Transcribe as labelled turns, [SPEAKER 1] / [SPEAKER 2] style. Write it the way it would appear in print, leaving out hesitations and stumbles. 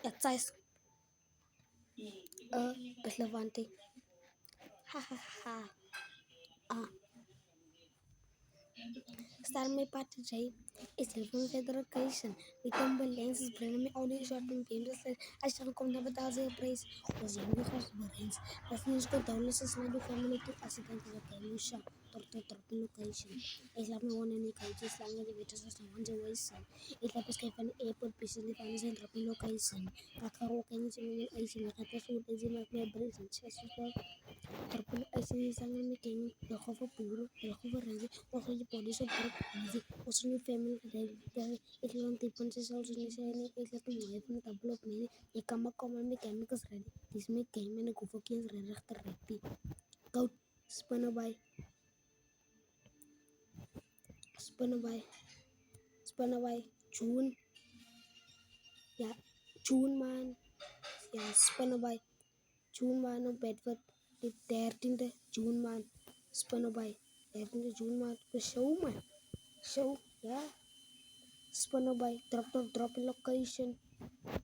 [SPEAKER 1] Yatsä is Levante. Ha ha ha. Ah, Star my party Jay is telephone feather occasion. We tumble lenses, bring me audio shot and games. I shall come never does a praise. Was young because brains. That's news go down. Listen, my family to accident is a Kalusha. Torto location. Is like no one any cultures language which is one voice. It like escape an airport piece in the family and dropping location. Kakaro can you ice in the episode is in my brains and chest. Terpilih ICC making the cover pure, the cover range, or the bodies of group easy, also family Italian tipons also necessary, it's like a wife and double of many, a kama common mechanics ready. This make game and a Kufokians reactor ready. Go spun by, spun by, June, yeah, June man, yeah, spun by, June man of Bedford, the 13th June man, spun by, 13th June man, the show man. So yeah, spun by drop location.